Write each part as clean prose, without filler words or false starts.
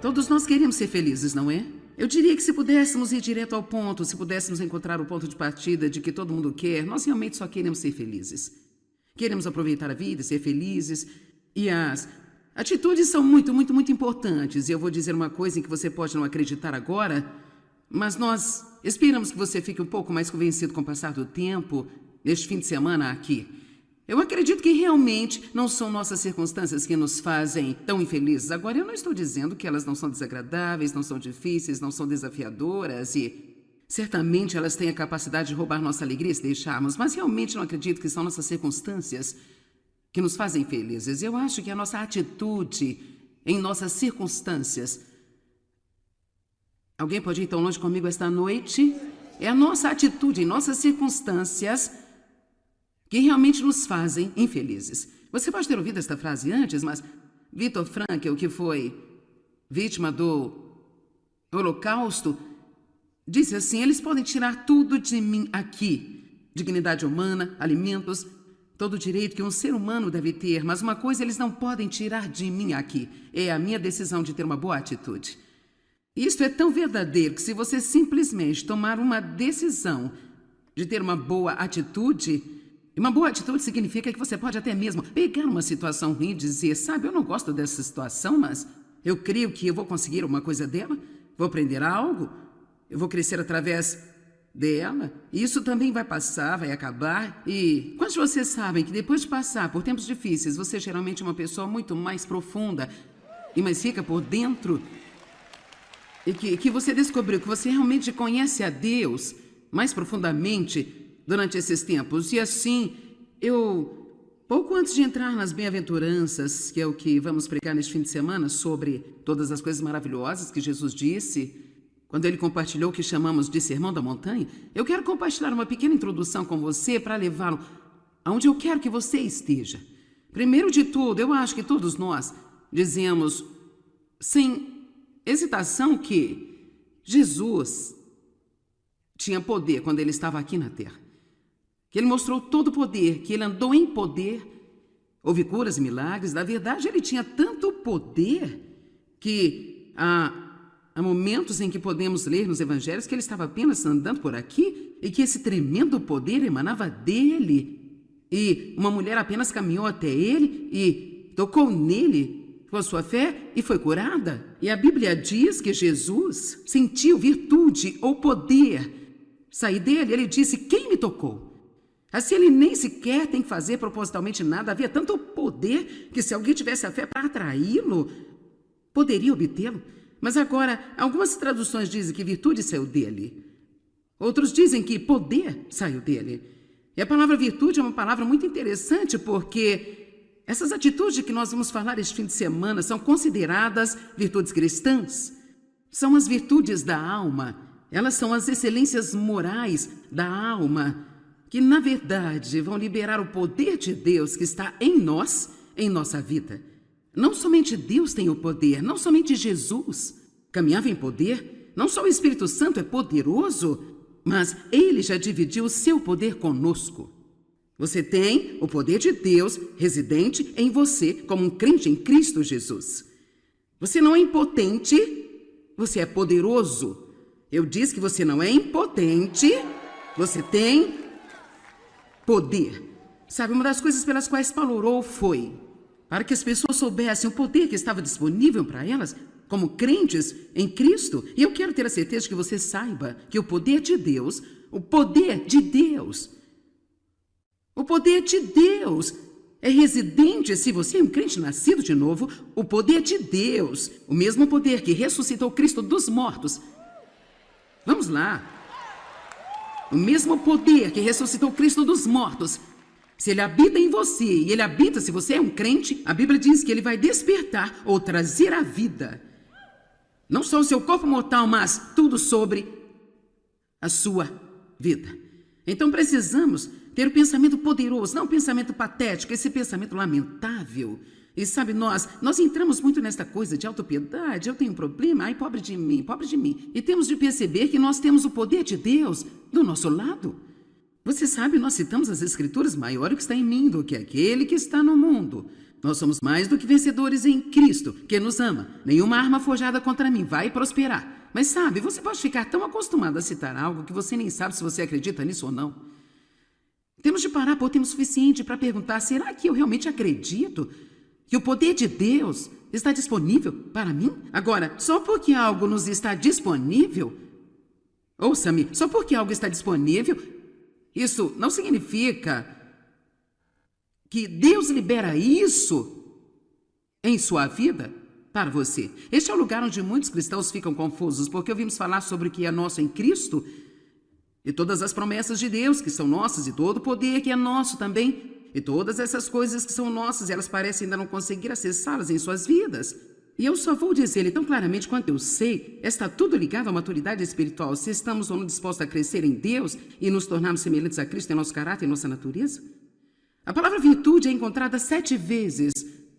Todos nós queremos ser felizes, não é? Eu diria que se pudéssemos ir direto ao ponto, se pudéssemos encontrar o ponto de partida de que todo mundo quer, nós realmente só queremos ser felizes. Queremos aproveitar a vida, ser felizes. E as atitudes são muito, muito, muito importantes. E eu vou dizer uma coisa em que você pode não acreditar agora, mas nós esperamos que você fique um pouco mais convencido com o passar do tempo, neste fim de semana aqui. Eu acredito que realmente não são nossas circunstâncias que nos fazem tão infelizes. Agora, eu não estou dizendo que elas não são desagradáveis, não são difíceis, não são desafiadoras e certamente elas têm a capacidade de roubar nossa alegria se deixarmos, mas realmente não acredito que são nossas circunstâncias que nos fazem felizes. Eu acho que a nossa atitude em nossas circunstâncias... Alguém pode ir tão longe comigo esta noite? É a nossa atitude em nossas circunstâncias que realmente nos fazem infelizes. Você pode ter ouvido esta frase antes, mas Viktor Frankl, que foi vítima do Holocausto, disse assim: eles podem tirar tudo de mim aqui, dignidade humana, alimentos, todo o direito que um ser humano deve ter, mas uma coisa eles não podem tirar de mim aqui, é a minha decisão de ter uma boa atitude. Isto é tão verdadeiro que se você simplesmente tomar uma decisão de ter uma boa atitude, uma boa atitude significa que você pode até mesmo pegar uma situação ruim e dizer, sabe, eu não gosto dessa situação, mas eu creio que eu vou conseguir uma coisa dela, vou aprender algo, eu vou crescer através dela, e isso também vai passar, vai acabar. E quantos de vocês sabem que depois de passar por tempos difíceis, você geralmente é uma pessoa muito mais profunda e mais rica por dentro? E que você descobriu que você realmente conhece a Deus mais profundamente durante esses tempos. E assim, pouco antes de entrar nas bem-aventuranças, que é o que vamos pregar neste fim de semana, sobre todas as coisas maravilhosas que Jesus disse, quando ele compartilhou o que chamamos de Sermão da Montanha, eu quero compartilhar uma pequena introdução com você para levá-lo aonde eu quero que você esteja. Primeiro de tudo, eu acho que todos nós dizemos, sem hesitação, que Jesus tinha poder quando ele estava aqui na terra. Que ele mostrou todo o poder, que ele andou em poder, houve curas e milagres. Na verdade, ele tinha tanto poder que há momentos em que podemos ler nos evangelhos que ele estava apenas andando por aqui e que esse tremendo poder emanava dele. E uma mulher apenas caminhou até ele e tocou nele com a sua fé e foi curada. E a Bíblia diz que Jesus sentiu virtude ou poder sair dele. Ele disse, quem me tocou? Assim ele nem sequer tem que fazer propositalmente nada. Havia tanto poder que se alguém tivesse a fé para atraí-lo, poderia obtê-lo. Mas agora, algumas traduções dizem que virtude saiu dele. Outros dizem que poder saiu dele. E a palavra virtude é uma palavra muito interessante porque essas atitudes que nós vamos falar este fim de semana são consideradas virtudes cristãs. São as virtudes da alma. Elas são as excelências morais da alma, que na verdade vão liberar o poder de Deus que está em nós, em nossa vida. Não somente Deus tem o poder, não somente Jesus caminhava em poder, não só o Espírito Santo é poderoso, mas ele já dividiu o seu poder conosco. Você tem o poder de Deus residente em você como um crente em Cristo Jesus. Você não é impotente, você é poderoso. Eu disse que você não é impotente, você tem poder. Sabe, uma das coisas pelas quais Paulo orou foi para que as pessoas soubessem o poder que estava disponível para elas como crentes em Cristo. E eu quero ter a certeza de que você saiba que o poder de Deus é residente, se você é um crente nascido de novo, o poder de Deus, o mesmo poder que ressuscitou Cristo dos mortos. Vamos lá. O mesmo poder que ressuscitou Cristo dos mortos, se ele habita em você, e ele habita, se você é um crente, a Bíblia diz que ele vai despertar ou trazer à vida, não só o seu corpo mortal, mas tudo sobre a sua vida. Então precisamos ter um pensamento poderoso, não um pensamento patético, esse pensamento lamentável. E sabe, nós entramos muito nesta coisa de autopiedade, eu tenho um problema, ai, pobre de mim, pobre de mim. E temos de perceber que nós temos o poder de Deus do nosso lado. Você sabe, nós citamos as Escrituras, maior o que está em mim do que aquele que está no mundo. Nós somos mais do que vencedores em Cristo, que nos ama. Nenhuma arma forjada contra mim vai prosperar. Mas sabe, você pode ficar tão acostumado a citar algo que você nem sabe se você acredita nisso ou não. Temos de parar por tempo suficiente para perguntar, será que eu realmente acredito que o poder de Deus está disponível para mim? Agora, só porque algo nos está disponível, ouça-me, só porque algo está disponível, isso não significa que Deus libera isso em sua vida para você. Este é o lugar onde muitos cristãos ficam confusos, porque ouvimos falar sobre o que é nosso em Cristo e todas as promessas de Deus que são nossas e todo o poder que é nosso também. E todas essas coisas que são nossas, elas parecem ainda não conseguir acessá-las em suas vidas. E eu só vou dizer-lhe tão claramente quanto eu sei, está tudo ligado à maturidade espiritual. Se estamos ou não dispostos a crescer em Deus e nos tornarmos semelhantes a Cristo em nosso caráter e nossa natureza. A palavra virtude é encontrada 7 vezes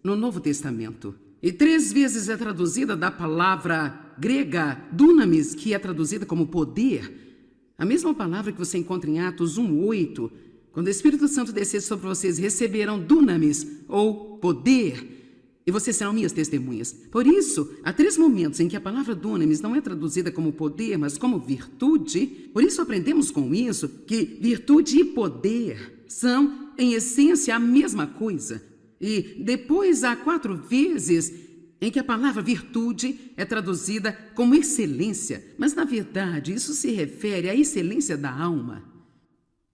no Novo Testamento. E 3 vezes é traduzida da palavra grega dunamis, que é traduzida como poder. A mesma palavra que você encontra em Atos 1:8. Quando o Espírito Santo descer sobre vocês, receberão dunamis, ou poder, e vocês serão minhas testemunhas. Por isso, há 3 momentos em que a palavra dunamis não é traduzida como poder, mas como virtude. Por isso, aprendemos com isso que virtude e poder são, em essência, a mesma coisa. E depois há 4 vezes em que a palavra virtude é traduzida como excelência. Mas, na verdade, isso se refere à excelência da alma.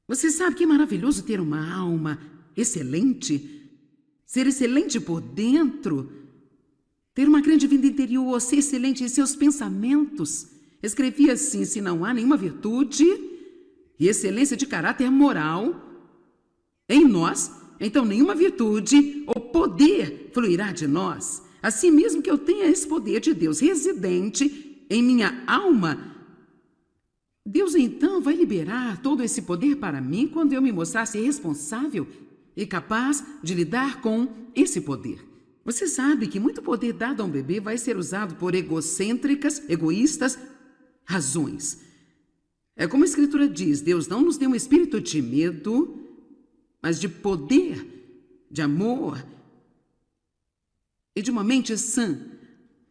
Você sabe que é maravilhoso ter uma alma excelente? Ser excelente por dentro? Ter uma grande vida interior, ser excelente em seus pensamentos? Escrevi assim, se não há nenhuma virtude e excelência de caráter moral em nós, então nenhuma virtude ou poder fluirá de nós. Assim mesmo que eu tenha esse poder de Deus residente em minha alma, Deus então vai liberar todo esse poder para mim quando eu me mostrar ser responsável e capaz de lidar com esse poder. Você sabe que muito poder dado a um bebê vai ser usado por egocêntricas, egoístas razões. É como a Escritura diz, Deus não nos deu um espírito de medo, mas de poder, de amor e de uma mente sã.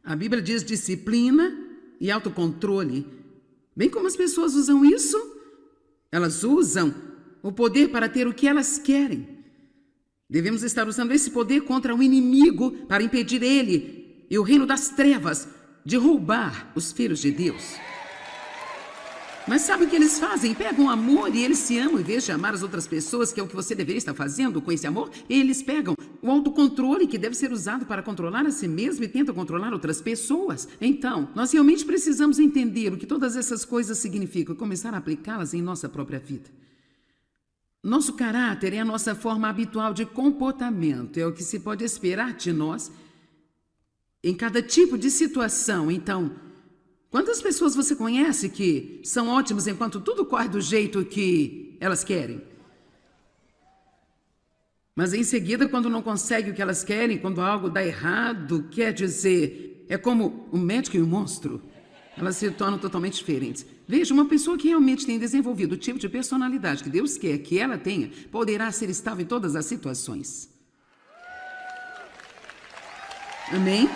A Bíblia diz disciplina e autocontrole. Bem como as pessoas usam isso, elas usam o poder para ter o que elas querem. Devemos estar usando esse poder contra o inimigo para impedir ele e o reino das trevas de roubar os filhos de Deus. Mas sabe o que eles fazem? Pegam amor e eles se amam em vez de amar as outras pessoas, que é o que você deveria estar fazendo com esse amor. Eles pegam o autocontrole que deve ser usado para controlar a si mesmo e tentam controlar outras pessoas. Então, nós realmente precisamos entender o que todas essas coisas significam e começar a aplicá-las em nossa própria vida. Nosso caráter é a nossa forma habitual de comportamento, é o que se pode esperar de nós em cada tipo de situação. Então, quantas pessoas você conhece que são ótimos enquanto tudo corre do jeito que elas querem? Mas em seguida, quando não conseguem o que elas querem, quando algo dá errado, quer dizer, é como um médico e um monstro. Elas se tornam totalmente diferentes. Veja, uma pessoa que realmente tem desenvolvido o tipo de personalidade que Deus quer que ela tenha, poderá ser estável em todas as situações. Amém?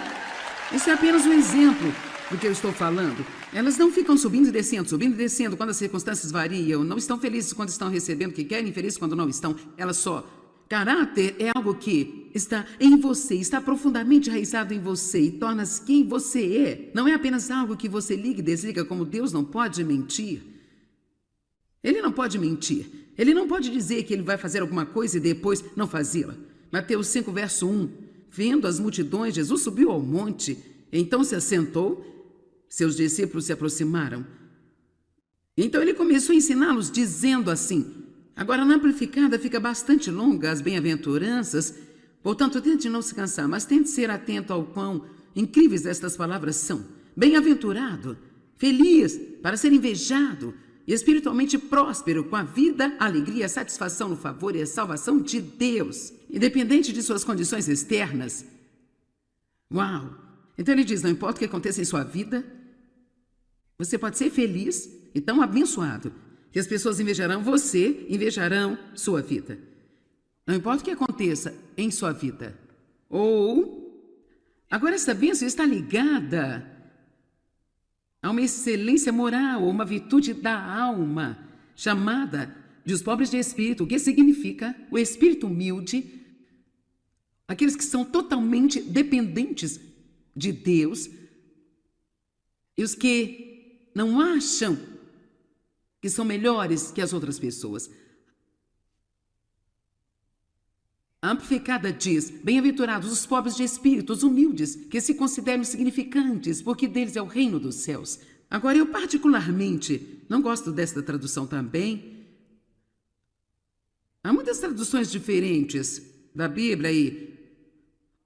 Isso é apenas um exemplo do que eu estou falando. Elas não ficam subindo e descendo quando as circunstâncias variam, não estão felizes quando estão recebendo o que querem, infelizes quando não estão. Elas só... Caráter é algo que está em você, está profundamente enraizado em você e torna-se quem você é. Não é apenas algo que você liga e desliga, como Deus não pode mentir. Ele não pode mentir. Ele não pode dizer que ele vai fazer alguma coisa e depois não fazê-la. Mateus 5, verso 1. Vendo as multidões, Jesus subiu ao monte, então se assentou, seus discípulos se aproximaram. Então ele começou a ensiná-los dizendo assim... Agora, na amplificada fica bastante longa as bem-aventuranças, portanto, tente não se cansar, mas tente ser atento ao quão incríveis estas palavras são. Bem-aventurado, feliz, para ser invejado e espiritualmente próspero, com a vida, a alegria, a satisfação no favor e a salvação de Deus, independente de suas condições externas. Uau! Então ele diz, não importa o que aconteça em sua vida, você pode ser feliz e tão abençoado, que as pessoas invejarão você, invejarão sua vida. Não importa o que aconteça em sua vida, Ou, agora esta bênção está ligada a uma excelência moral, ou uma virtude da alma, chamada de os pobres de espírito. O que significa? O espírito humilde, aqueles que são totalmente dependentes de Deus, e os que não acham que são melhores que as outras pessoas. A Amplificada diz: bem-aventurados os pobres de espírito, os humildes, que se consideram insignificantes, porque deles é o reino dos céus. Agora, eu particularmente não gosto desta tradução também. Há muitas traduções diferentes da Bíblia e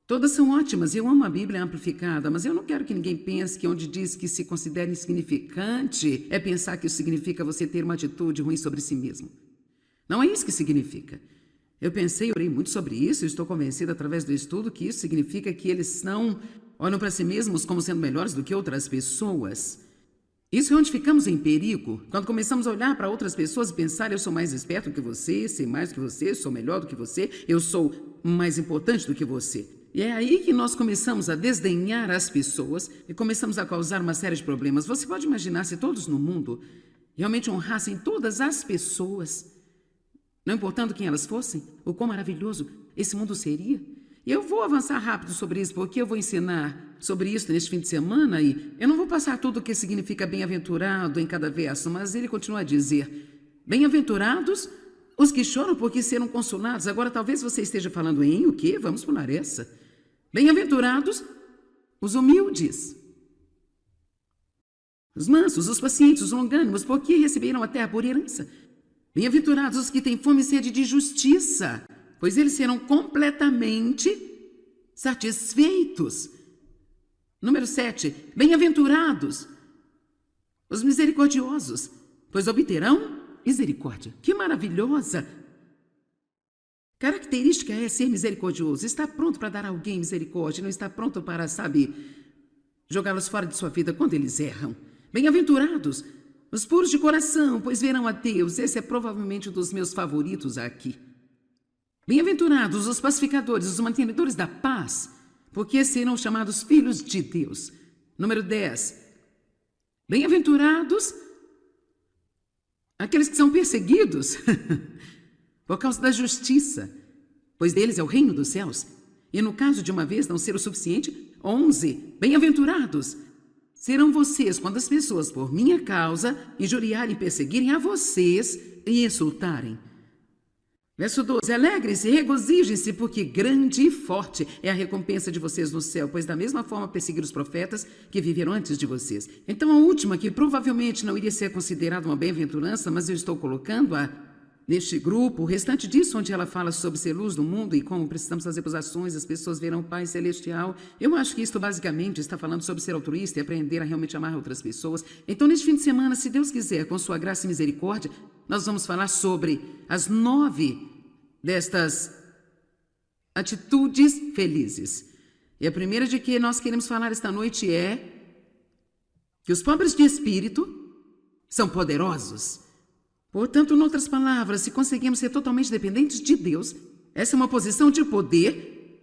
todas são ótimas. Eu amo a Bíblia amplificada, mas eu não quero que ninguém pense que onde diz que se considera insignificante é pensar que isso significa você ter uma atitude ruim sobre si mesmo. Não é isso que significa. Eu pensei e orei muito sobre isso e estou convencida através do estudo que isso significa que eles olham para si mesmos como sendo melhores do que outras pessoas. Isso é onde ficamos em perigo, quando começamos a olhar para outras pessoas e pensar: eu sou mais esperto que você, sei mais do que você, sou melhor do que você, eu sou mais importante do que você. E é aí que nós começamos a desdenhar as pessoas e começamos a causar uma série de problemas. Você pode imaginar se todos no mundo realmente honrassem todas as pessoas, não importando quem elas fossem, o quão maravilhoso esse mundo seria? E eu vou avançar rápido sobre isso, porque eu vou ensinar sobre isso neste fim de semana e eu não vou passar tudo o que significa bem-aventurado em cada verso, mas ele continua a dizer: bem-aventurados os que choram porque serão consolados. Agora, talvez você esteja falando em o quê? Vamos pular essa. Bem-aventurados os humildes, os mansos, os pacientes, os longânimos, porque receberão a terra por herança. Bem-aventurados os que têm fome e sede de justiça, pois eles serão completamente satisfeitos. Número 7. Bem-aventurados os misericordiosos, pois obterão misericórdia. Que maravilhosa! Característica é ser misericordioso. Está pronto para dar a alguém misericórdia, não está pronto para, jogá-los fora de sua vida quando eles erram. Bem-aventurados os puros de coração, pois verão a Deus. Esse é provavelmente um dos meus favoritos aqui. Bem-aventurados os pacificadores, os mantenedores da paz, porque serão chamados filhos de Deus. Número 10. Bem-aventurados aqueles que são perseguidos por causa da justiça, pois deles é o reino dos céus. E no caso de uma vez não ser o suficiente, 11. Bem-aventurados serão vocês quando as pessoas, por minha causa, injuriarem e perseguirem a vocês e insultarem. Verso 12. Alegrem-se, regozijem-se, porque grande e forte é a recompensa de vocês no céu, pois da mesma forma perseguiram os profetas que viveram antes de vocês. Então a última, que provavelmente não iria ser considerada uma bem-aventurança, mas eu estou colocando-a neste grupo, o restante disso, onde ela fala sobre ser luz do mundo e como precisamos fazer ações, as pessoas verão o Pai Celestial. Eu acho que isto basicamente está falando sobre ser altruísta e aprender a realmente amar outras pessoas. Então, neste fim de semana, se Deus quiser, com sua graça e misericórdia, nós vamos falar sobre as 9 destas atitudes felizes. E a primeira de que nós queremos falar esta noite é que os pobres de espírito são poderosos. Portanto, em outras palavras, se conseguimos ser totalmente dependentes de Deus, essa é uma posição de poder.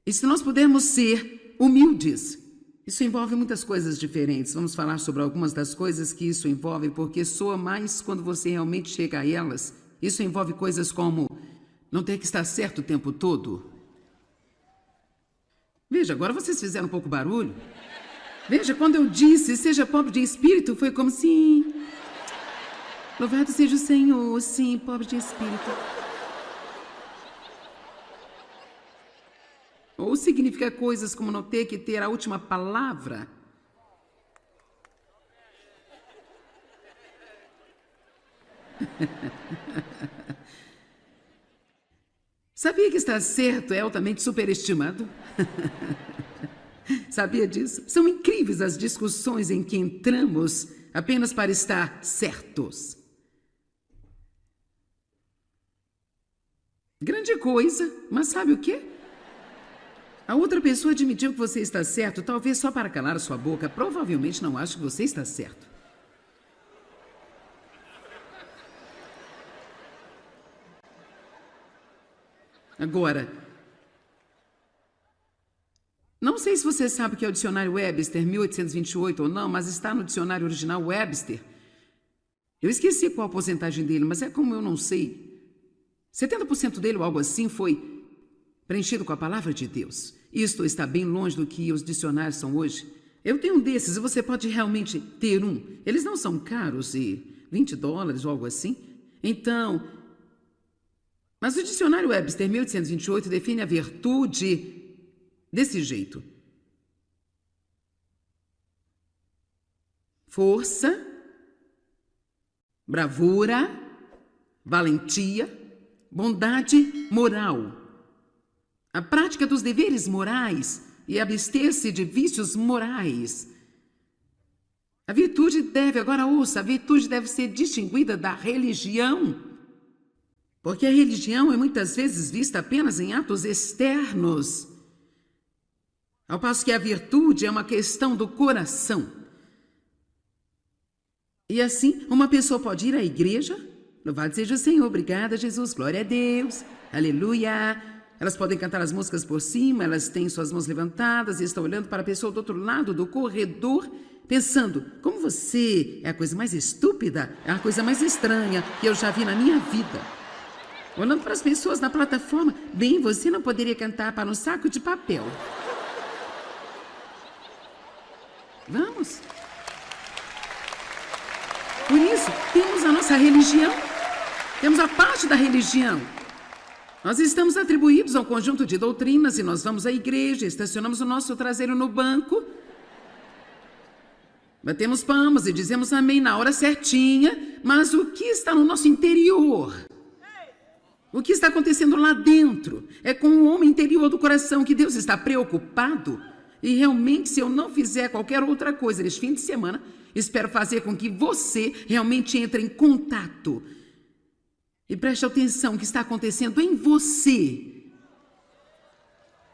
E se nós pudermos ser humildes, isso envolve muitas coisas diferentes. Vamos falar sobre algumas das coisas que isso envolve, porque soa mais quando você realmente chega a elas. Isso envolve coisas como não ter que estar certo o tempo todo. Veja, agora vocês fizeram um pouco barulho. Veja, quando eu disse seja pobre de espírito, foi como se... Louvado seja o Senhor, sim, pobre de espírito. Ou significa coisas como não ter que ter a última palavra. Sabia que estar certo é altamente superestimado? Sabia disso? São incríveis as discussões em que entramos apenas para estar certos. Grande coisa, mas sabe o quê? A outra pessoa admitiu que você está certo, talvez só para calar a sua boca. Provavelmente não acha que você está certo. Agora, sei se você sabe o que é o dicionário Webster 1828 ou não, mas está no dicionário original Webster. Eu esqueci qual a porcentagem dele, mas é como eu não sei. 70% dele ou algo assim foi preenchido com a palavra de Deus. Isto está bem longe do que os dicionários são hoje. Eu tenho um desses e você pode realmente ter um. Eles não são caros e $20 ou algo assim. Então, mas o dicionário Webster 1828 define a virtude desse jeito: força, bravura, valentia, bondade moral, a prática dos deveres morais e abster-se de vícios morais. A virtude deve, agora ouça, a virtude deve ser distinguida da religião, porque a religião é muitas vezes vista apenas em atos externos, ao passo que a virtude é uma questão do coração. E assim, uma pessoa pode ir à igreja, louvado seja o Senhor, obrigada Jesus, glória a Deus, aleluia. Elas podem cantar as músicas por cima, elas têm suas mãos levantadas e estão olhando para a pessoa do outro lado do corredor, pensando, como você é a coisa mais estúpida, é a coisa mais estranha que eu já vi na minha vida. Olhando para as pessoas na plataforma, bem, você não poderia cantar para um saco de papel. Vamos? Por isso, temos a nossa religião, temos a parte da religião. Nós estamos atribuídos a um conjunto de doutrinas e nós vamos à igreja, estacionamos o nosso traseiro no banco, batemos palmas e dizemos amém na hora certinha, mas o que está no nosso interior? O que está acontecendo lá dentro? É com o homem interior do coração que Deus está preocupado. E realmente, se eu não fizer qualquer outra coisa neste fim de semana, espero fazer com que você realmente entre em contato. E preste atenção no que está acontecendo em você.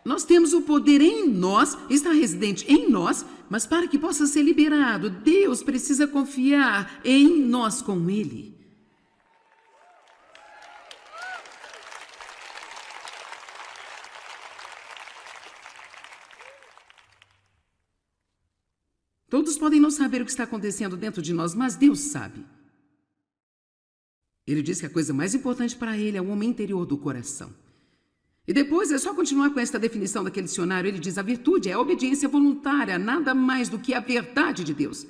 Nós temos o poder em nós, está residente em nós, mas para que possa ser liberado, Deus precisa confiar em nós com Ele. Todos podem não saber o que está acontecendo dentro de nós, mas Deus sabe. Ele diz que a coisa mais importante para ele é o homem interior do coração. E depois é só continuar com esta definição daquele dicionário. Ele diz: a virtude é a obediência voluntária, nada mais do que a verdade de Deus.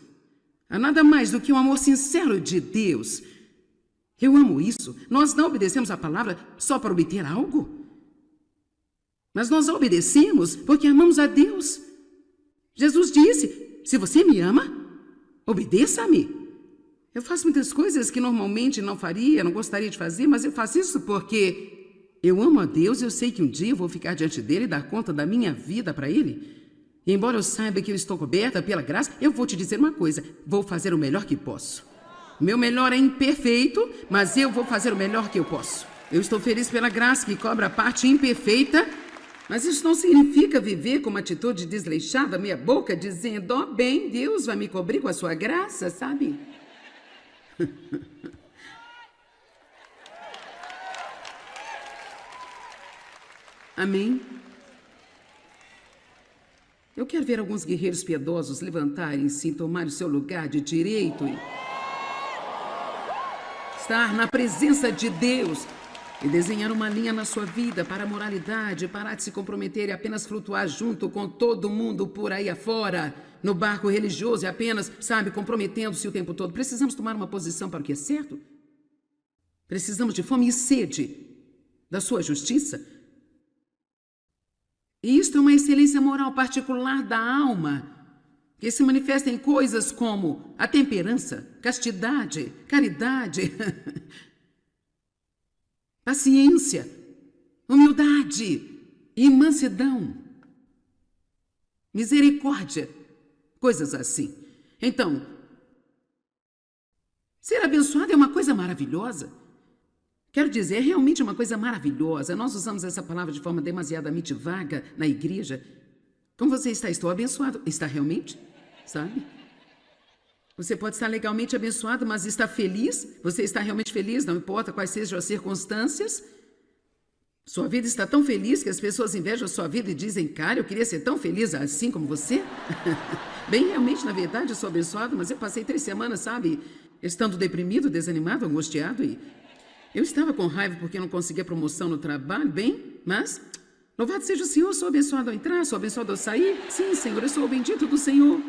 Há nada mais do que um amor sincero de Deus. Eu amo isso. Nós não obedecemos a palavra só para obter algo. Mas nós a obedecemos porque amamos a Deus. Jesus disse: se você me ama, obedeça-me. Eu faço muitas coisas que normalmente não faria, não gostaria de fazer, mas eu faço isso porque eu amo a Deus e eu sei que um dia eu vou ficar diante dele e dar conta da minha vida para ele. E embora eu saiba que eu estou coberta pela graça, eu vou te dizer uma coisa: vou fazer o melhor que posso. Meu melhor é imperfeito, mas eu vou fazer o melhor que eu posso. Eu estou feliz pela graça que cobra a parte imperfeita, mas isso não significa viver com uma atitude desleixada, meia boca, dizendo: ó, bem, Deus vai me cobrir com a sua graça, sabe? Amém? Eu quero ver alguns guerreiros piedosos levantarem-se e tomarem o seu lugar de direito e estar na presença de Deus e desenhar uma linha na sua vida para a moralidade, parar de se comprometer e apenas flutuar junto com todo mundo por aí afora, no barco religioso e apenas, sabe, comprometendo-se o tempo todo. Precisamos tomar uma posição para o que é certo. Precisamos de fome e sede da sua justiça. E isto é uma excelência moral particular da alma, que se manifesta em coisas como a temperança, castidade, caridade, paciência, humildade e mansidão, misericórdia, coisas assim. Então, ser abençoado é uma coisa maravilhosa. Quero dizer, é realmente uma coisa maravilhosa. Nós usamos essa palavra de forma demasiadamente vaga na igreja. Como você está? Estou abençoado. Está realmente? Sabe? Você pode estar legalmente abençoado, mas está feliz? Você está realmente feliz? Não importa quais sejam as circunstâncias? Sua vida está tão feliz que as pessoas invejam a sua vida e dizem, cara, eu queria ser tão feliz assim como você. Bem, realmente, na verdade, eu sou abençoado, mas eu passei 3 semanas, sabe, estando deprimido, desanimado, angustiado e eu estava com raiva porque não conseguia promoção no trabalho, bem, mas louvado seja o Senhor, sou abençoado ao entrar, sou abençoado ao sair. Sim, Senhor, eu sou o bendito do Senhor.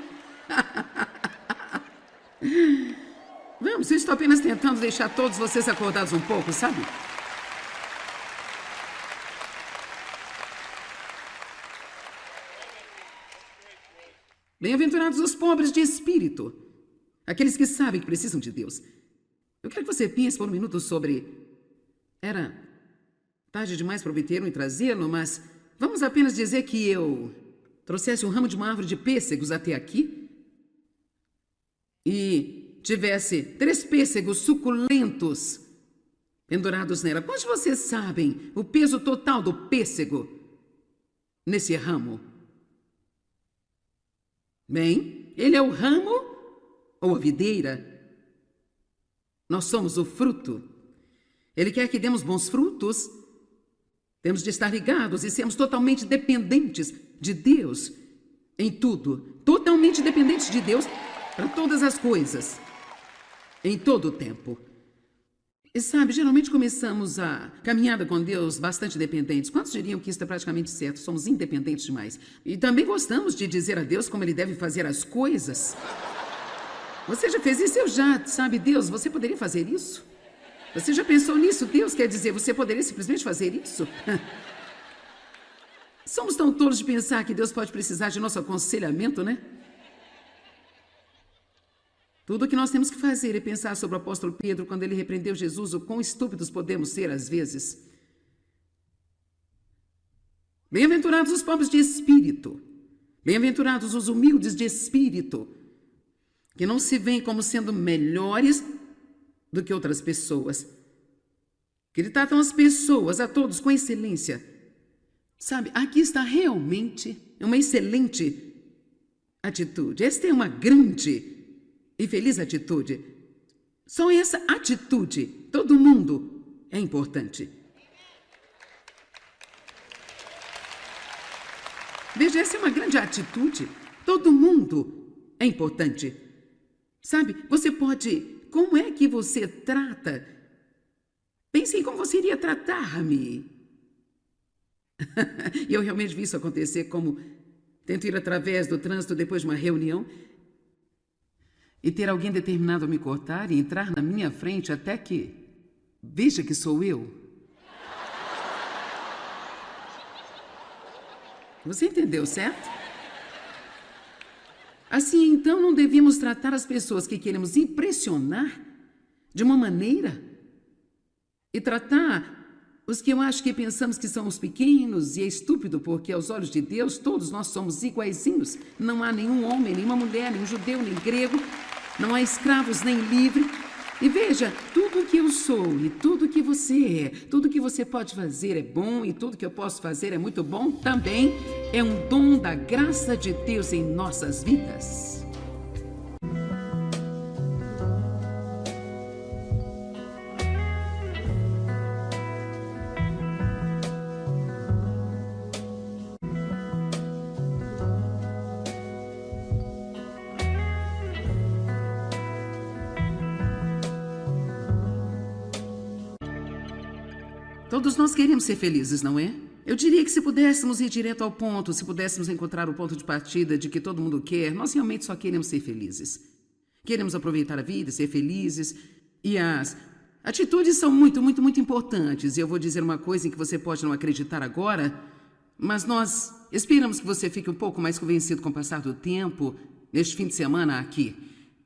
Vamos, eu estou apenas tentando deixar todos vocês acordados um pouco, sabe? Bem-aventurados os pobres de espírito, aqueles que sabem que precisam de Deus. Eu quero que você pense por um minuto sobre... Era tarde demais para obter-o e trazê-lo, mas vamos apenas dizer que eu trouxesse um ramo de uma árvore de pêssegos até aqui e tivesse 3 pêssegos suculentos pendurados nela. Quantos de vocês sabem o peso total do pêssego nesse ramo? Bem, ele é o ramo ou a videira. Nós somos o fruto. Ele quer que demos bons frutos. Temos de estar ligados e sermos totalmente dependentes de Deus em tudo. Totalmente dependentes de Deus para todas as coisas, em todo o tempo. E sabe, geralmente começamos a caminhada com Deus bastante dependentes. Quantos diriam que isso é praticamente certo? Somos independentes demais. E também gostamos de dizer a Deus como Ele deve fazer as coisas. Você já fez isso? Eu já. Sabe, Deus, você poderia fazer isso? Você já pensou nisso? Deus quer dizer, você poderia simplesmente fazer isso? Somos tão tolos de pensar que Deus pode precisar de nosso aconselhamento, né? Tudo o que nós temos que fazer é pensar sobre o apóstolo Pedro quando ele repreendeu Jesus, o quão estúpidos podemos ser às vezes. Bem-aventurados os pobres de espírito, bem-aventurados os humildes de espírito, que não se veem como sendo melhores do que outras pessoas, que ele tratam as pessoas, a todos, com excelência. Sabe, aqui está realmente uma excelente atitude. Esta é uma grande e feliz atitude. Só essa atitude, todo mundo é importante. Veja, essa é uma grande atitude. Todo mundo é importante. Sabe, você pode... Como é que você trata? Pense em como você iria tratar-me. E eu realmente vi isso acontecer, como tento ir através do trânsito depois de uma reunião e ter alguém determinado a me cortar e entrar na minha frente até que veja que sou eu. Você entendeu, certo? Assim, então, não devíamos tratar as pessoas que queremos impressionar de uma maneira e tratar os que eu acho que pensamos que são os pequenos, e é estúpido porque aos olhos de Deus todos nós somos iguaizinhos. Não há nenhum homem, nenhuma mulher, nenhum judeu, nem grego, não há escravos nem livre. E veja, tudo que eu sou e tudo que você é, tudo que você pode fazer é bom e tudo que eu posso fazer é muito bom também. É um dom da graça de Deus em nossas vidas. Todos nós queremos ser felizes, não é? Eu diria que se pudéssemos ir direto ao ponto, se pudéssemos encontrar o ponto de partida de que todo mundo quer, nós realmente só queremos ser felizes. Queremos aproveitar a vida, ser felizes. E as atitudes são muito, muito, muito importantes. E eu vou dizer uma coisa em que você pode não acreditar agora, mas nós esperamos que você fique um pouco mais convencido com o passar do tempo, neste fim de semana aqui.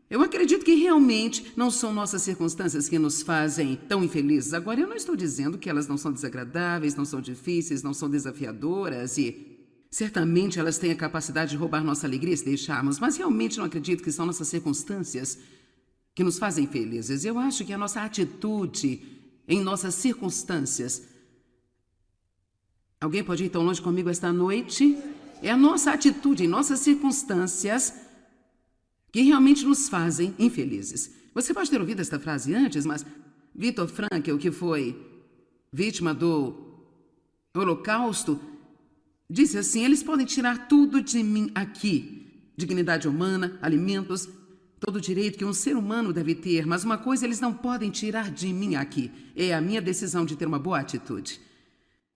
Eu acredito que realmente não são nossas circunstâncias que nos fazem tão infelizes. Agora, eu não estou dizendo que elas não são desagradáveis, não são difíceis, não são desafiadoras e certamente elas têm a capacidade de roubar nossa alegria se deixarmos, mas realmente não acredito que são nossas circunstâncias que nos fazem felizes. Eu acho que a nossa atitude em nossas circunstâncias... Alguém pode ir tão longe comigo esta noite? É a nossa atitude em nossas circunstâncias que realmente nos fazem infelizes. Você pode ter ouvido esta frase antes, mas Viktor Frankl, que foi vítima do Holocausto, disse assim: eles podem tirar tudo de mim aqui, dignidade humana, alimentos, todo o direito que um ser humano deve ter, mas uma coisa eles não podem tirar de mim aqui, é a minha decisão de ter uma boa atitude.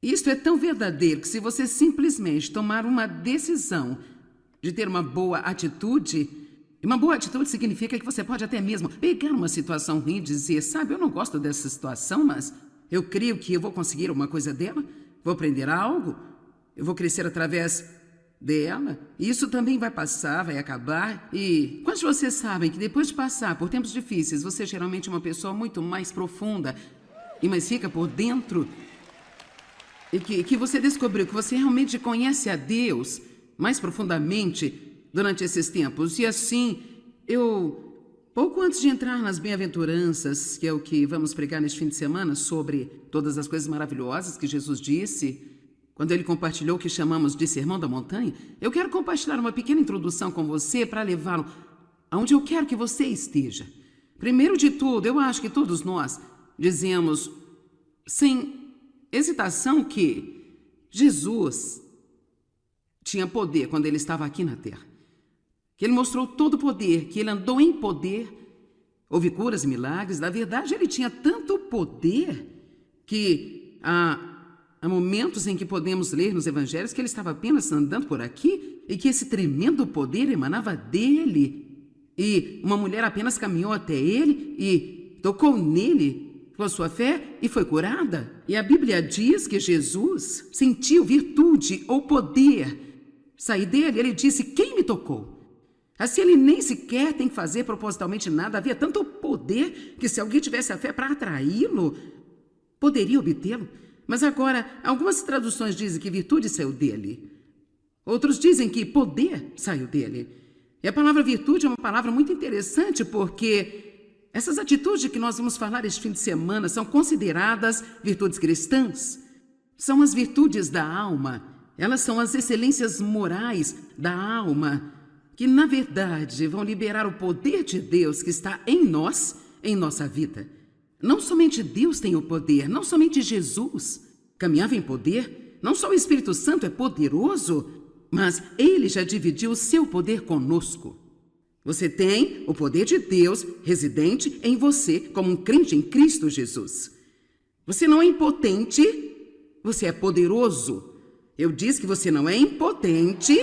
Isto é tão verdadeiro que se você simplesmente tomar uma decisão de ter uma boa atitude, e uma boa atitude significa que você pode até mesmo pegar uma situação ruim e dizer: sabe, eu não gosto dessa situação, mas eu creio que eu vou conseguir uma coisa dela, vou aprender algo, eu vou crescer através dela, e isso também vai passar, vai acabar. E quantos de vocês sabem que depois de passar por tempos difíceis, você geralmente é uma pessoa muito mais profunda e mais rica por dentro? E que você descobriu que você realmente conhece a Deus mais profundamente durante esses tempos. E assim, pouco antes de entrar nas bem-aventuranças, que é o que vamos pregar neste fim de semana, sobre todas as coisas maravilhosas que Jesus disse, quando ele compartilhou o que chamamos de Sermão da Montanha, eu quero compartilhar uma pequena introdução com você para levá-lo aonde eu quero que você esteja. Primeiro de tudo, eu acho que todos nós dizemos sem hesitação que Jesus tinha poder quando ele estava aqui na terra. Que ele mostrou todo o poder, que ele andou em poder, houve curas e milagres. Na verdade, ele tinha tanto poder que há momentos em que podemos ler nos evangelhos que ele estava apenas andando por aqui e que esse tremendo poder emanava dele. E uma mulher apenas caminhou até ele e tocou nele com a sua fé e foi curada. E a Bíblia diz que Jesus sentiu virtude ou poder sair dele. Ele disse: quem me tocou? Assim, ele nem sequer tem que fazer propositalmente nada. Havia tanto poder que se alguém tivesse a fé para atraí-lo, poderia obtê-lo. Mas agora, algumas traduções dizem que virtude saiu dele. Outros dizem que poder saiu dele. E a palavra virtude é uma palavra muito interessante, porque essas atitudes de que nós vamos falar este fim de semana são consideradas virtudes cristãs. São as virtudes da alma. Elas são as excelências morais da alma, que na verdade vão liberar o poder de Deus que está em nós, em nossa vida. Não somente Deus tem o poder, não somente Jesus caminhava em poder, não só o Espírito Santo é poderoso, mas ele já dividiu o seu poder conosco. Você tem o poder de Deus residente em você como um crente em Cristo Jesus. Você não é impotente, você é poderoso. Eu disse que você não é impotente,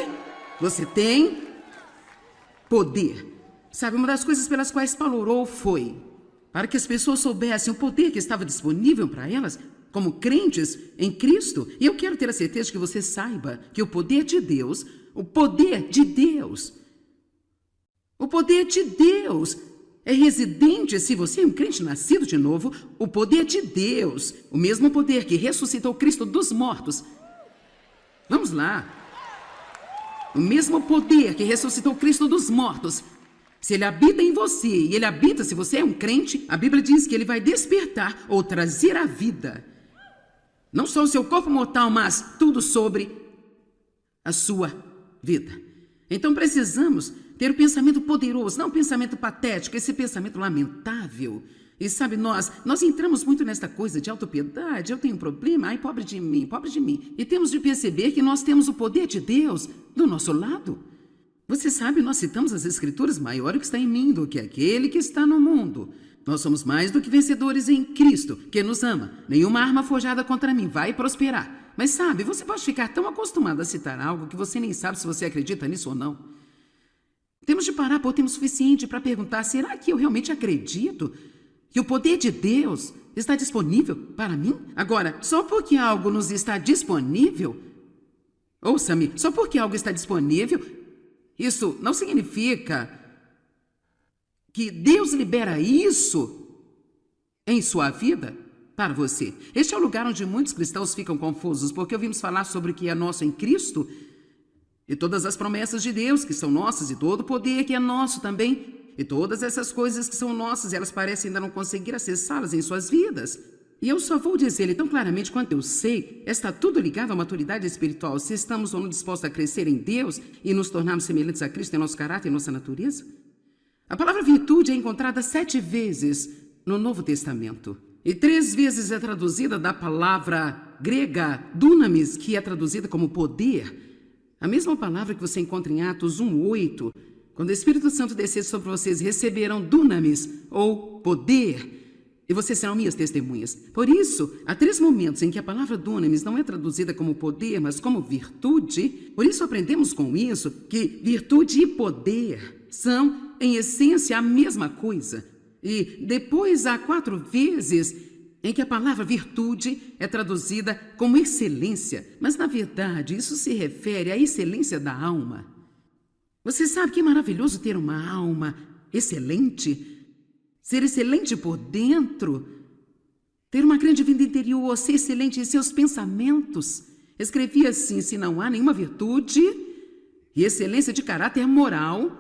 você tem poder. Sabe, uma das coisas pelas quais Paulo orou foi para que as pessoas soubessem o poder que estava disponível para elas como crentes em Cristo. E eu quero ter a certeza de que você saiba que o poder de Deus é residente. Se você é um crente nascido de novo, o poder de Deus, o mesmo poder que ressuscitou Cristo dos mortos. Vamos lá. O mesmo poder que ressuscitou Cristo dos mortos, se ele habita em você, e ele habita, se você é um crente, a Bíblia diz que ele vai despertar ou trazer à vida, não só o seu corpo mortal, mas tudo sobre a sua vida. Então precisamos ter o pensamento poderoso, não o pensamento patético, esse pensamento lamentável. E sabe, nós entramos muito nesta coisa de autopiedade. Eu tenho um problema, ai, pobre de mim, pobre de mim. E temos de perceber que nós temos o poder de Deus do nosso lado. Você sabe, nós citamos as Escrituras: maior o que está em mim do que aquele que está no mundo. Nós somos mais do que vencedores em Cristo, que nos ama. Nenhuma arma forjada contra mim vai prosperar. Mas sabe, você pode ficar tão acostumado a citar algo que você nem sabe se você acredita nisso ou não. Temos de parar por tempo suficiente para perguntar: será que eu realmente acredito que o poder de Deus está disponível para mim? Agora, só porque algo nos está disponível, ouça-me, só porque algo está disponível, isso não significa que Deus libera isso em sua vida para você. Este é o lugar onde muitos cristãos ficam confusos, porque ouvimos falar sobre o que é nosso em Cristo e todas as promessas de Deus que são nossas e todo o poder que é nosso também. E todas essas coisas que são nossas, elas parecem ainda não conseguir acessá-las em suas vidas. E eu só vou dizer-lhe tão claramente quanto eu sei, está tudo ligado à maturidade espiritual, se estamos ou não dispostos a crescer em Deus e nos tornarmos semelhantes a Cristo em nosso caráter e nossa natureza. A palavra virtude é encontrada 7 vezes no Novo Testamento. E 3 vezes é traduzida da palavra grega dunamis, que é traduzida como poder. A mesma palavra que você encontra em Atos 1:8. Quando o Espírito Santo descer sobre vocês, receberão dunamis, ou poder, e vocês serão minhas testemunhas. Por isso, há 3 momentos em que a palavra dunamis não é traduzida como poder, mas como virtude. Por isso, aprendemos com isso que virtude e poder são, em essência, a mesma coisa. E depois há 4 vezes em que a palavra virtude é traduzida como excelência. Mas, na verdade, isso se refere à excelência da alma. Você sabe que é maravilhoso ter uma alma excelente? Ser excelente por dentro, ter uma grande vida interior, ser excelente em seus pensamentos. Escrevi assim: se não há nenhuma virtude e excelência de caráter moral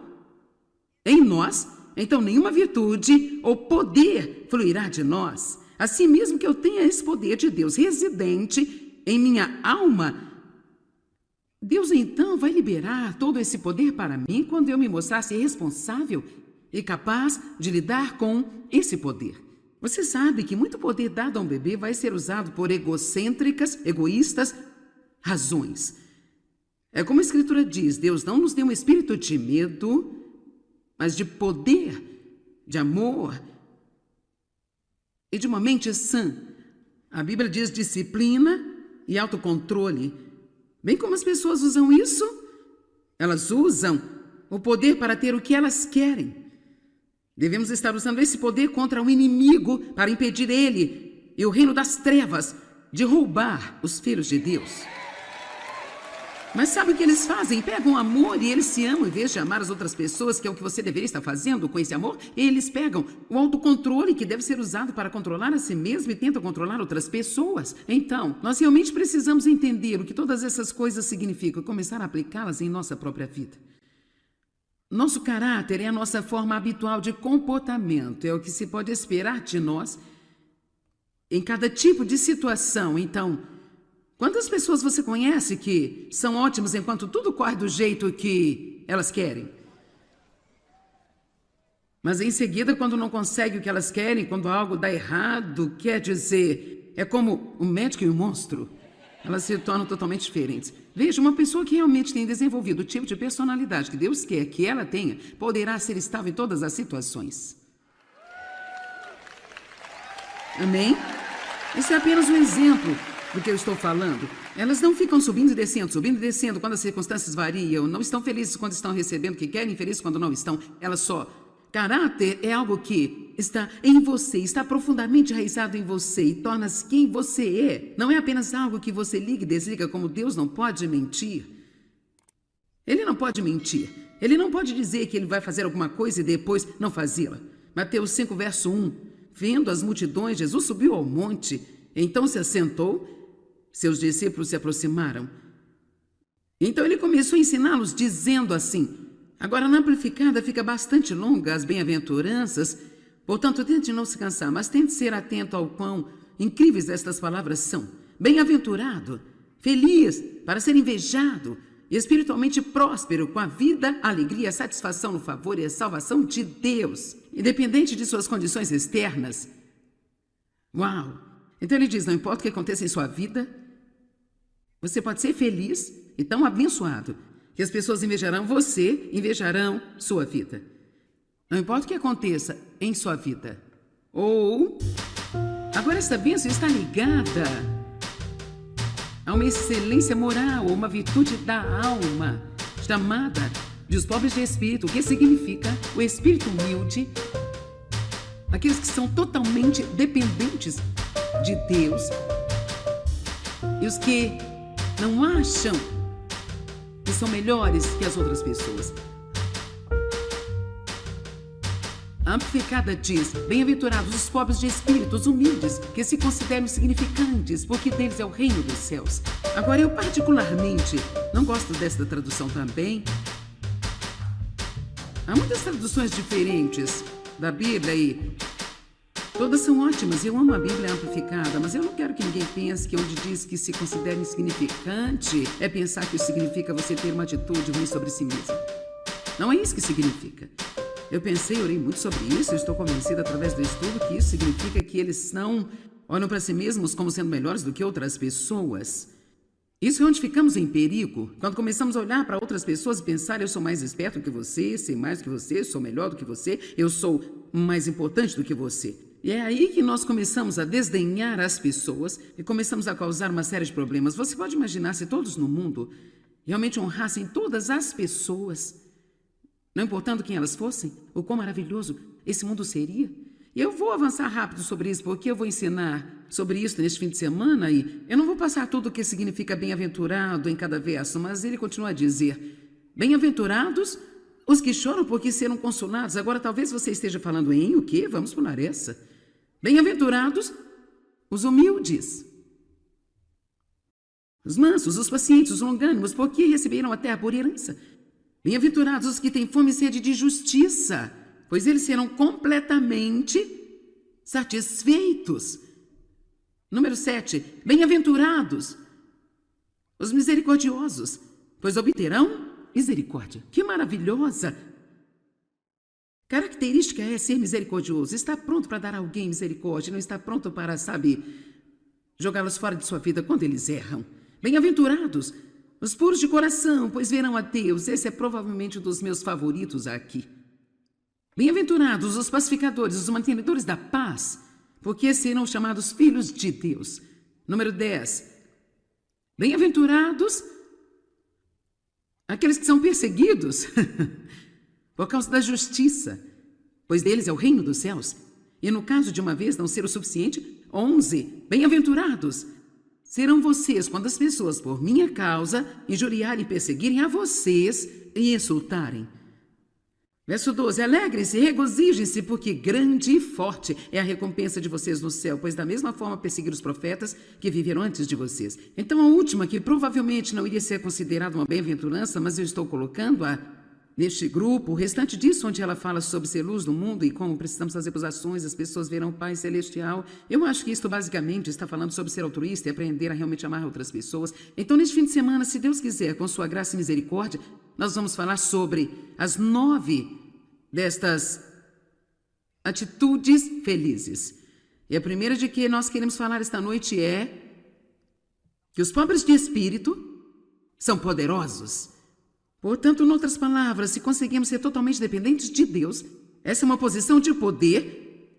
em nós, então nenhuma virtude ou poder fluirá de nós. Assim mesmo que eu tenha esse poder de Deus residente em minha alma, Deus então vai liberar todo esse poder para mim quando eu me mostrar ser responsável e capaz de lidar com esse poder. Você sabe que muito poder dado a um bebê vai ser usado por egocêntricas, egoístas, razões. É como a Escritura diz: Deus não nos deu um espírito de medo, mas de poder, de amor e de uma mente sã. A Bíblia diz disciplina e autocontrole. Bem como as pessoas usam isso, elas usam o poder para ter o que elas querem. Devemos estar usando esse poder contra o inimigo para impedir ele e o reino das trevas de roubar os filhos de Deus. Mas sabe o que eles fazem? Pegam amor e eles se amam em vez de amar as outras pessoas, que é o que você deveria estar fazendo com esse amor. Eles pegam o autocontrole, que deve ser usado para controlar a si mesmo, e tentam controlar outras pessoas. Então, nós realmente precisamos entender o que todas essas coisas significam e começar a aplicá-las em nossa própria vida. Nosso caráter é a nossa forma habitual de comportamento, é o que se pode esperar de nós em cada tipo de situação. Então, quantas pessoas você conhece que são ótimas enquanto tudo corre do jeito que elas querem? Mas em seguida, quando não conseguem o que elas querem, quando algo dá errado, quer dizer, é como um médico e um monstro. Elas se tornam totalmente diferentes. Veja, uma pessoa que realmente tem desenvolvido o tipo de personalidade que Deus quer que ela tenha, poderá ser estável em todas as situações. Amém? Isso é apenas um exemplo do que eu estou falando. Elas não ficam subindo e descendo quando as circunstâncias variam. Não estão felizes quando estão recebendo o que querem, infelizes quando não estão. Elas só... Caráter é algo que está em você, está profundamente enraizado em você e torna-se quem você é. Não é apenas algo que você liga e desliga, como Deus não pode mentir. Ele não pode mentir. Ele não pode dizer que ele vai fazer alguma coisa e depois não fazê-la. Mateus 5, verso 1. Vendo as multidões, Jesus subiu ao monte, então se assentou, seus discípulos se aproximaram. Então ele começou a ensiná-los dizendo assim... Agora, na amplificada fica bastante longa as bem-aventuranças, portanto, tente não se cansar, mas tente ser atento ao quão incríveis estas palavras são. Bem-aventurado, feliz, para ser invejado, e espiritualmente próspero, com a vida, a alegria, a satisfação no favor e a salvação de Deus, independente de suas condições externas. Uau! Então ele diz, não importa o que aconteça em sua vida, você pode ser feliz e tão abençoado, que as pessoas invejarão você, invejarão sua vida. Não importa o que aconteça em sua vida. Ou, agora esta bênção está ligada a uma excelência moral, ou uma virtude da alma, chamada de os pobres de espírito, o que significa o espírito humilde, aqueles que são totalmente dependentes de Deus, e os que não acham que são melhores que as outras pessoas. A amplificada diz, bem-aventurados os pobres de espíritos humildes, que se consideram insignificantes, porque deles é o reino dos céus. Agora, eu particularmente não gosto desta tradução também. Há muitas traduções diferentes da Bíblia e todas são ótimas. Eu amo a Bíblia amplificada, mas eu não quero que ninguém pense que onde diz que se considera insignificante é pensar que isso significa você ter uma atitude ruim sobre si mesmo. Não é isso que significa. Eu pensei, orei muito sobre isso, eu estou convencida através do estudo que isso significa que eles não olham para si mesmos como sendo melhores do que outras pessoas. Isso é onde ficamos em perigo, quando começamos a olhar para outras pessoas e pensar, eu sou mais esperto que você, sei mais do que você, sou melhor do que você, eu sou mais importante do que você. E é aí que nós começamos a desdenhar as pessoas e começamos a causar uma série de problemas. Você pode imaginar se todos no mundo realmente honrassem todas as pessoas, não importando quem elas fossem, o quão maravilhoso esse mundo seria? E eu vou avançar rápido sobre isso, porque eu vou ensinar sobre isso neste fim de semana e eu não vou passar tudo o que significa bem-aventurado em cada verso, mas ele continua a dizer, bem-aventurados os que choram porque serão consolados. Agora talvez você esteja falando em o quê? Vamos pular essa. Bem-aventurados os humildes, os mansos, os pacientes, os longânimos, porque receberam a terra por herança. Bem-aventurados os que têm fome e sede de justiça, pois eles serão completamente satisfeitos. Número 7. Bem-aventurados os misericordiosos, pois obterão misericórdia. Que maravilhosa! Característica é ser misericordioso. Está pronto para dar a alguém misericórdia, não está pronto para, jogá-los fora de sua vida quando eles erram. Bem-aventurados os puros de coração, pois verão a Deus. Esse é provavelmente um dos meus favoritos aqui. Bem-aventurados os pacificadores, os mantenedores da paz, porque serão chamados filhos de Deus. Número 10. Bem-aventurados aqueles que são perseguidos por causa da justiça, pois deles é o reino dos céus. E no caso de uma vez não ser o suficiente, 11. Bem-aventurados serão vocês quando as pessoas, por minha causa, injuriarem e perseguirem a vocês e insultarem. Verso 12. Alegrem-se, regozijem-se, porque grande e forte é a recompensa de vocês no céu, pois da mesma forma perseguiram os profetas que viveram antes de vocês. Então a última, que provavelmente não iria ser considerada uma bem-aventurança, mas eu estou colocando-a neste grupo, o restante disso, onde ela fala sobre ser luz do mundo e como precisamos fazer ações, as pessoas verão o Pai Celestial. Eu acho que isto basicamente está falando sobre ser altruísta e aprender a realmente amar outras pessoas. Então, neste fim de semana, se Deus quiser, com sua graça e misericórdia, nós vamos falar sobre as 9 destas atitudes felizes. E a primeira de que nós queremos falar esta noite é que os pobres de espírito são poderosos. Portanto, em outras palavras, se conseguimos ser totalmente dependentes de Deus, essa é uma posição de poder.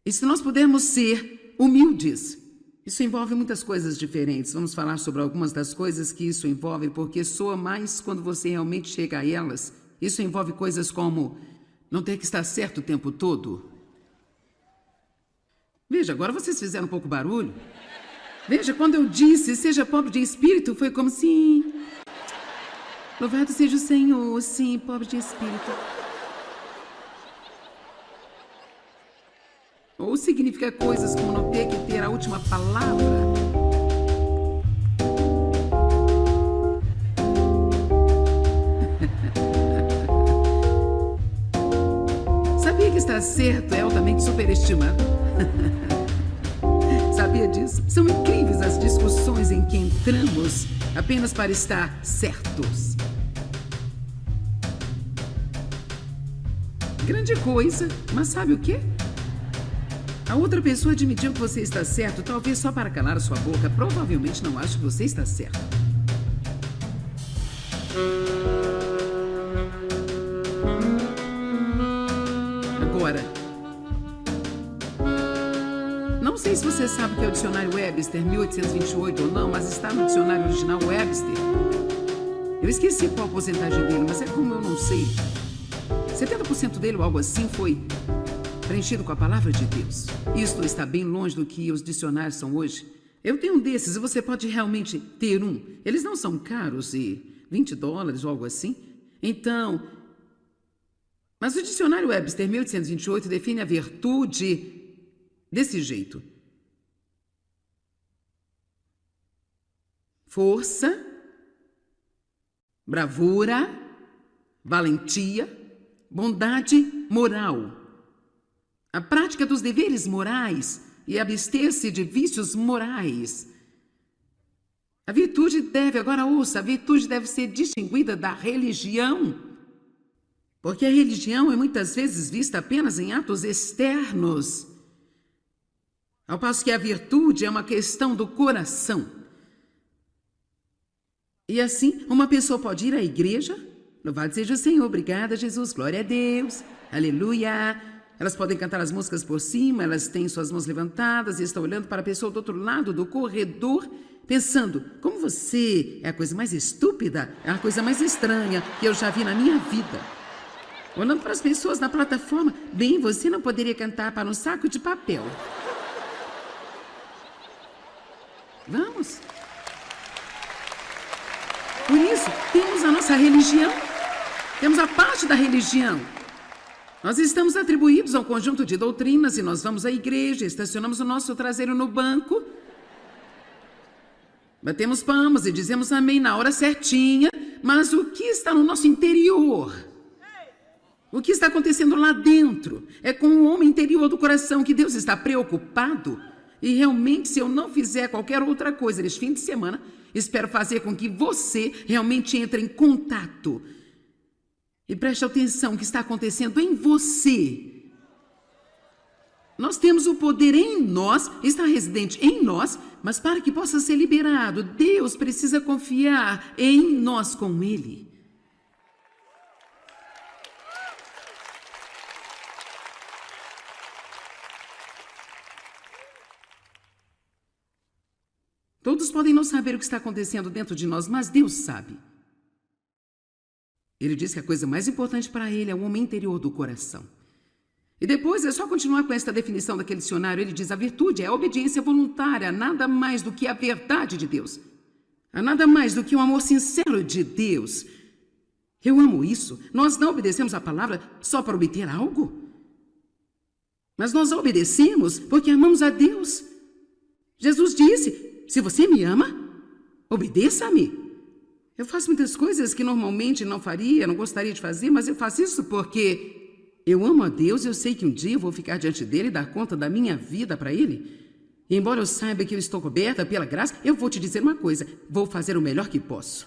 E se nós pudermos ser humildes, isso envolve muitas coisas diferentes. Vamos falar sobre algumas das coisas que isso envolve, porque soa mais quando você realmente chega a elas. Isso envolve coisas como não ter que estar certo o tempo todo. Veja, agora vocês fizeram um pouco barulho. Veja, quando eu disse seja pobre de espírito, foi como assim... Louvado seja o Senhor, sim, pobre de espírito. Ou significa coisas como não ter que ter a última palavra. Sabia que estar certo é altamente superestimado? Sabia disso? São incríveis as discussões em que entramos apenas para estar certos. Grande coisa, mas sabe o quê? A outra pessoa admitiu que você está certo, talvez só para calar a sua boca. Provavelmente não acha que você está certo. Agora, não sei se você sabe o que é o dicionário Webster 1828 ou não, mas está no dicionário original Webster. Eu esqueci qual a porcentagem dele, mas é como eu não sei. 70% dele ou algo assim foi preenchido com a palavra de Deus. Isto está bem longe do que os dicionários são hoje. Eu tenho um desses e você pode realmente ter um. Eles não são caros e $20 ou algo assim. Então, mas o dicionário Webster 1828 define a virtude desse jeito: força, bravura, valentia, bondade moral, a prática dos deveres morais e abster-se de vícios morais. A virtude deve, agora ouça, a virtude deve ser distinguida da religião. Porque a religião é muitas vezes vista apenas em atos externos, ao passo que a virtude é uma questão do coração. E assim, uma pessoa pode ir à igreja, louvado seja o Senhor, obrigada Jesus, glória a Deus, aleluia. Elas podem cantar as músicas por cima, elas têm suas mãos levantadas e estão olhando para a pessoa do outro lado do corredor, pensando, como você é a coisa mais estúpida, é a coisa mais estranha que eu já vi na minha vida. Olhando para as pessoas na plataforma, bem, você não poderia cantar para um saco de papel. Vamos. Por isso, temos a nossa religião, temos a parte da religião. Nós estamos atribuídos a um conjunto de doutrinas e nós vamos à igreja, estacionamos o nosso traseiro no banco, batemos palmas e dizemos amém na hora certinha, mas o que está no nosso interior? O que está acontecendo lá dentro? É com o homem interior do coração que Deus está preocupado. E realmente, se eu não fizer qualquer outra coisa neste fim de semana, espero fazer com que você realmente entre em contato. E preste atenção no que está acontecendo em você. Nós temos o poder em nós, está residente em nós, mas para que possa ser liberado, Deus precisa confiar em nós com Ele. Todos podem não saber o que está acontecendo dentro de nós, mas Deus sabe. Ele diz que a coisa mais importante para ele é o homem interior do coração. E depois é só continuar com esta definição daquele dicionário. Ele diz: a virtude é a obediência voluntária, nada mais do que a verdade de Deus. Há nada mais do que um amor sincero de Deus. Eu amo isso. Nós não obedecemos a palavra só para obter algo. Mas nós a obedecemos porque amamos a Deus. Jesus disse: se você me ama, obedeça-me. Eu faço muitas coisas que normalmente não faria, não gostaria de fazer, mas eu faço isso porque eu amo a Deus e eu sei que um dia eu vou ficar diante dele e dar conta da minha vida para ele. E embora eu saiba que eu estou coberta pela graça, eu vou te dizer uma coisa, vou fazer o melhor que posso.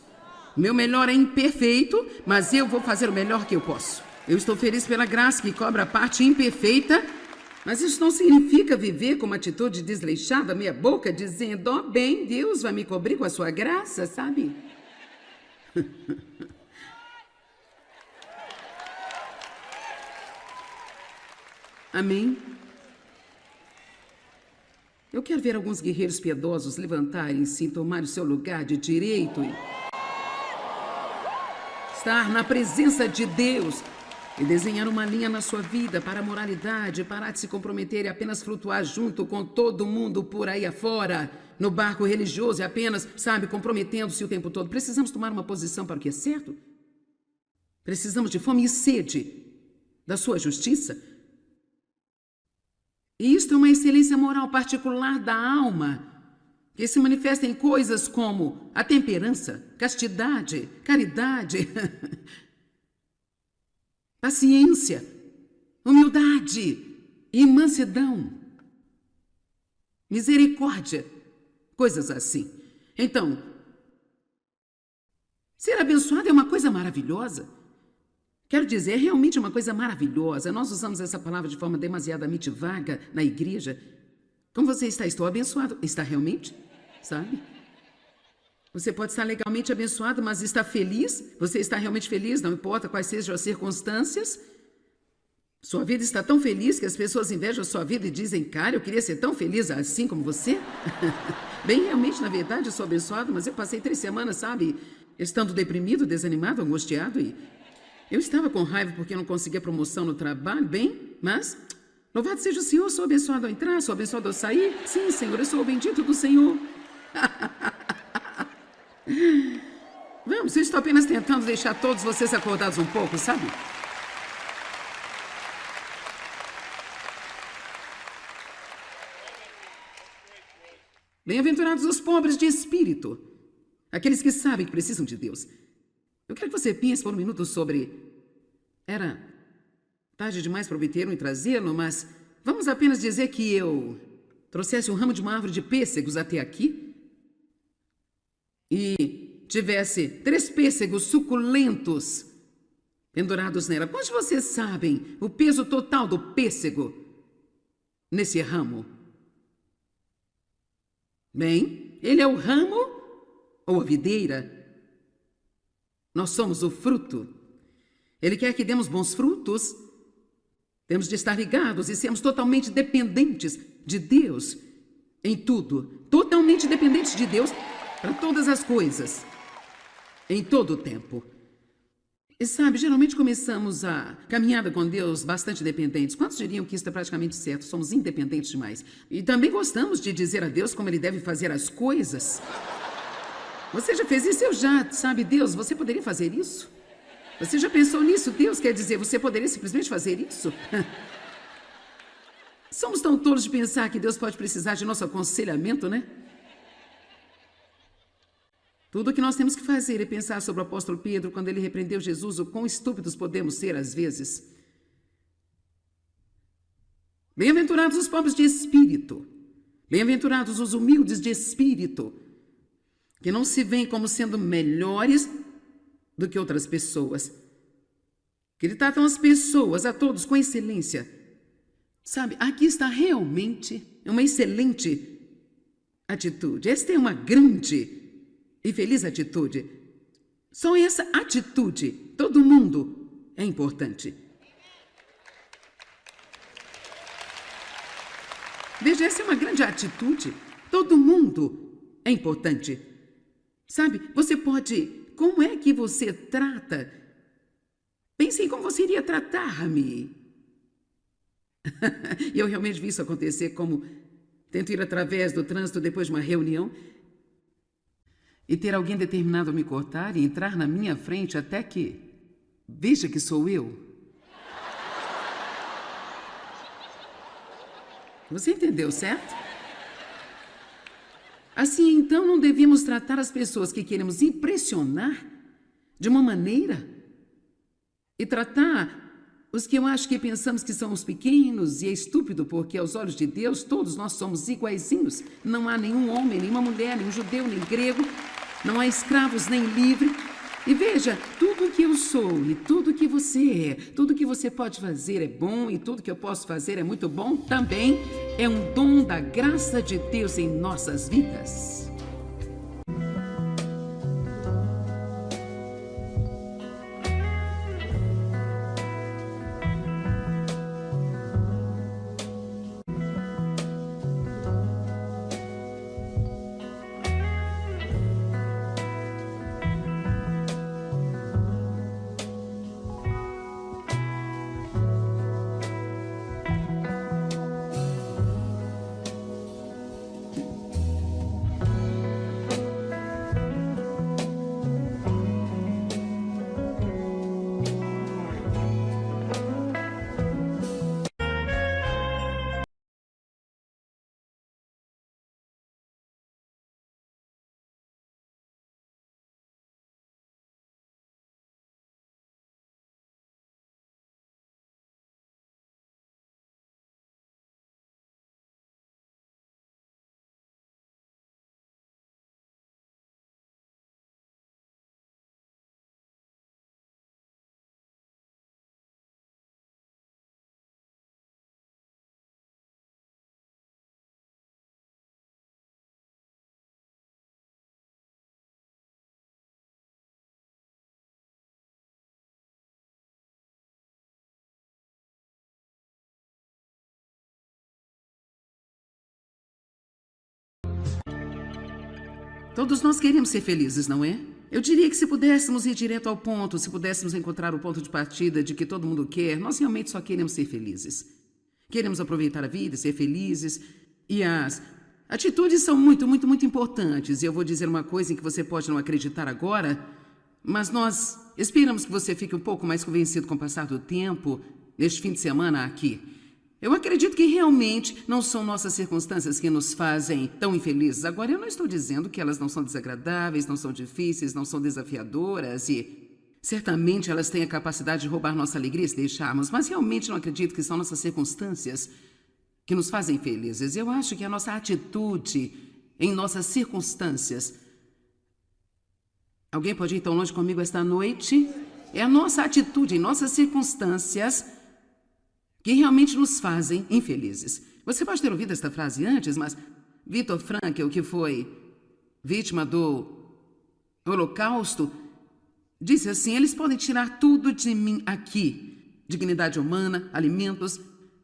Meu melhor é imperfeito, mas eu vou fazer o melhor que eu posso. Eu estou feliz pela graça que cobra a parte imperfeita, mas isso não significa viver com uma atitude desleixada, meia boca, dizendo, ó bem, Deus vai me cobrir com a sua graça, sabe? Amém? Eu quero ver alguns guerreiros piedosos levantarem-se e tomar o seu lugar de direito e estar na presença de Deus e desenhar uma linha na sua vida para a moralidade, parar de se comprometer e apenas flutuar junto com todo mundo por aí afora, no barco religioso e apenas, sabe, comprometendo-se o tempo todo. Precisamos tomar uma posição para o que é certo? Precisamos de fome e sede da sua justiça? E isto é uma excelência moral particular da alma, que se manifesta em coisas como a temperança, castidade, caridade, paciência, humildade e mansidão, misericórdia, coisas assim. Então, ser abençoado é uma coisa maravilhosa. Quero dizer, é realmente uma coisa maravilhosa. Nós usamos essa palavra de forma demasiadamente vaga na igreja. Como você está? Estou abençoado. Está realmente? Sabe? Você pode estar legalmente abençoado, mas está feliz? Você está realmente feliz? Não importa quais sejam as circunstâncias. Sua vida está tão feliz que as pessoas invejam a sua vida e dizem, cara, eu queria ser tão feliz assim como você. Bem, realmente, na verdade, eu sou abençoado, mas eu passei 3 semanas, sabe, estando deprimido, desanimado, angustiado e eu estava com raiva porque não conseguia promoção no trabalho, bem, mas louvado seja o Senhor, sou abençoado ao entrar, sou abençoado ao sair. Sim, Senhor, eu sou o bendito do Senhor. Vamos, eu estou apenas tentando deixar todos vocês acordados um pouco, sabe? Bem-aventurados os pobres de espírito, aqueles que sabem que precisam de Deus. Eu quero que você pense por um minuto sobre... Era tarde demais para obter um e trazê-lo, mas vamos apenas dizer que eu trouxesse um ramo de uma árvore de pêssegos até aqui e tivesse 3 pêssegos suculentos pendurados nela. Quantos de vocês sabem o peso total do pêssego nesse ramo? Bem, ele é o ramo ou a videira. Nós somos o fruto. Ele quer que demos bons frutos. Temos de estar ligados e sermos totalmente dependentes de Deus em tudo. Totalmente dependentes de Deus para todas as coisas, em todo o tempo. E sabe, geralmente começamos a caminhada com Deus bastante dependentes. Quantos diriam que isso é praticamente certo? Somos independentes demais. E também gostamos de dizer a Deus como Ele deve fazer as coisas. Você já fez isso? Eu já. Sabe, Deus, você poderia fazer isso? Você já pensou nisso? Deus quer dizer, você poderia simplesmente fazer isso? Somos tão tolos de pensar que Deus pode precisar de nosso aconselhamento, né? Tudo o que nós temos que fazer é pensar sobre o apóstolo Pedro quando ele repreendeu Jesus, o quão estúpidos podemos ser às vezes. Bem-aventurados os pobres de espírito, bem-aventurados os humildes de espírito, que não se veem como sendo melhores do que outras pessoas, que ele tratam as pessoas, a todos, com excelência. Sabe, aqui está realmente uma excelente atitude. Esta é uma grande e feliz atitude. Só essa atitude, todo mundo é importante. Veja, essa é uma grande atitude. Todo mundo é importante. Sabe, você pode... Como é que você trata? Pense em como você iria tratar-me. Eu realmente vi isso acontecer, como tento ir através do trânsito depois de uma reunião e ter alguém determinado a me cortar e entrar na minha frente até que veja que sou eu. Você entendeu, certo? Assim, então, não devíamos tratar as pessoas que queremos impressionar de uma maneira e tratar os que eu acho que pensamos que são os pequenos e é estúpido porque aos olhos de Deus todos nós somos iguaizinhos. Não há nenhum homem, nenhuma mulher, nem judeu, nem grego, não há escravos nem livre. E veja, tudo que eu sou e tudo que você é, tudo que você pode fazer é bom e tudo que eu posso fazer é muito bom também. É um dom da graça de Deus em nossas vidas. Todos nós queremos ser felizes, não é? Eu diria que se pudéssemos ir direto ao ponto, se pudéssemos encontrar o ponto de partida de que todo mundo quer, nós realmente só queremos ser felizes. Queremos aproveitar a vida e ser felizes. E as atitudes são muito, muito, muito importantes. E eu vou dizer uma coisa em que você pode não acreditar agora, mas nós esperamos que você fique um pouco mais convencido com o passar do tempo, neste fim de semana aqui. Eu acredito que realmente não são nossas circunstâncias que nos fazem tão infelizes. Agora, eu não estou dizendo que elas não são desagradáveis, não são difíceis, não são desafiadoras e certamente elas têm a capacidade de roubar nossa alegria se deixarmos, mas realmente não acredito que são nossas circunstâncias que nos fazem felizes. Eu acho que a nossa atitude em nossas circunstâncias... Alguém pode ir tão longe comigo esta noite? É a nossa atitude em nossas circunstâncias que realmente nos fazem infelizes. Você pode ter ouvido esta frase antes, mas Viktor Frankl, que foi vítima do Holocausto, disse assim: eles podem tirar tudo de mim aqui, dignidade humana, alimentos,